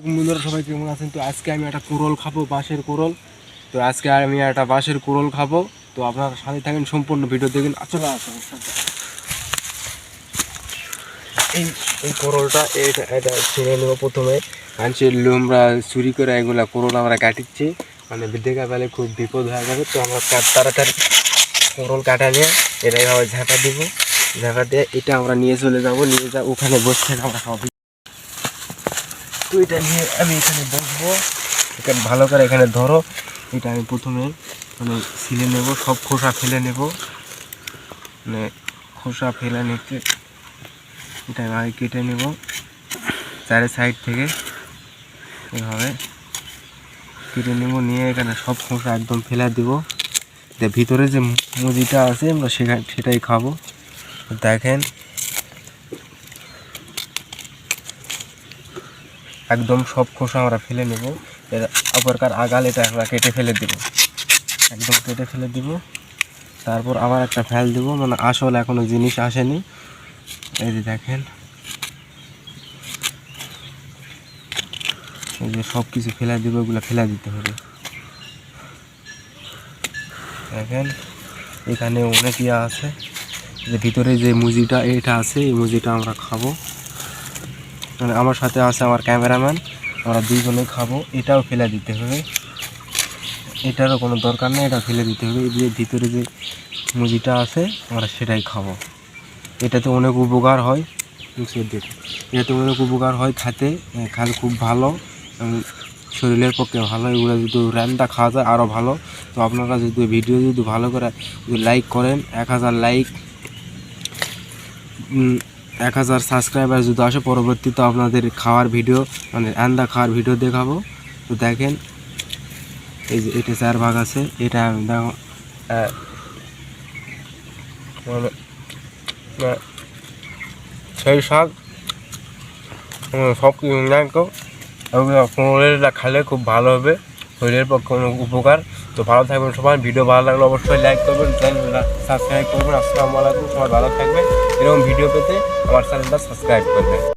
বন্ধুরা সবাই কেমন আছেন? তো আজকে আমি একটা কোরল খাবো, বাঁশের কোরল। তো আজকে আমি একটা বাঁশের কোরল খাবো। তো আপনারা সাথে থাকেন, সম্পূর্ণ ভিডিও দেখেন। চলে আসুন। এই এই কোরলটা এটা এটা ছিঁড়ে নেবো প্রথমে। মানুষের লোমরা চুরি করে এগুলা কোরল আমরা কাটিচ্ছি, মানে দেখা পেলে খুব বিপদ হয়ে যাবে। তো আমরা তাড়াতাড়ি কোরল কাটা নিয়ে এটা এইভাবে ঝাঁটা দিব। ঝাঁটা দিয়ে এটা আমরা নিয়ে চলে যাবো, নিয়ে যা ওখানে বসে থেকে আমরা খাবো। তো এটা নিয়ে আমি এখানে বসবো, এখানে ভালো করে এখানে ধরো। এটা আমি প্রথমে মানে ছিলে নেব, সব খোসা ফেলে নেব। মানে খোসা ফেলে নিতে এটা আমি আগে কেটে নেব চারি সাইড থেকে, এভাবে কেটে নেব। নিয়ে এখানে সব খোসা একদম ফেলে দেবো। ভিতরে যে মুজিটা আছে আমরা সেটাই খাবো। দেখেন একদম সব খোসা আমরা ফেলে নেব। এর অপরকার আগাল এটা আমরা কেটে ফেলে দেব, একদম কেটে ফেলে দিব। তারপর আবার একটা ফেল দেব, মানে আসল এখনো জিনিস আসেনি। এই যে দেখেন, এই যে সব কিছু ফেলে দেবো, ওগুলো ফেলে দিতে হবে। দেখেন এখানে অনেক ইয়ে আছে, যে ভিতরে যে মুজিটা এটা আছে, এই মুজিটা আমরা খাবো। মানে আমার সাথে আছে আমার ক্যামেরাম্যান, আমরা দুইজনে খাবো। এটাও ফেলে দিতে হবে, এটারও কোনো দরকার নেই, এটা ফেলে দিতে হবে। এই যে ভিতরে যে মুজিটা আছে আমরা সেটাই খাবো। এটাতে অনেক উপকার হয়, এটাতে অনেক উপকার হয় খেতে খুব ভালো, শরীরের পক্ষে ভালো। এগুলো যদি রান্না খাওয়া যায় আরও ভালো। তো আপনারা যদি ভিডিও যদি ভালো করে লাইক করেন, 1000 লাইক, 1000 সাবস্ক্রাইবার যদি আসে, পরবর্তীতে আপনাদের খাওয়ার ভিডিও, মানে রান্না খাওয়ার ভিডিও দেখাবো। তো দেখেন এই যে এটা 4 ভাগ আছে, এটা আমি দেখো সেই শাক সব কিছু এটা খেলে খুব ভালো হবে, শরীরের পক্ষে অনেক উপকার। তো ভালো থাকবেন সবাই। ভিডিও ভালো লাগলে অবশ্যই লাইক করবেন, চ্যানেলটা সাবস্ক্রাইব করবেন। আসসালামু আলাইকুম, সবাই ভালো থাকবেন। এরকম ভিডিও পেতে আমার চ্যানেলটা সাবস্ক্রাইব করবেন।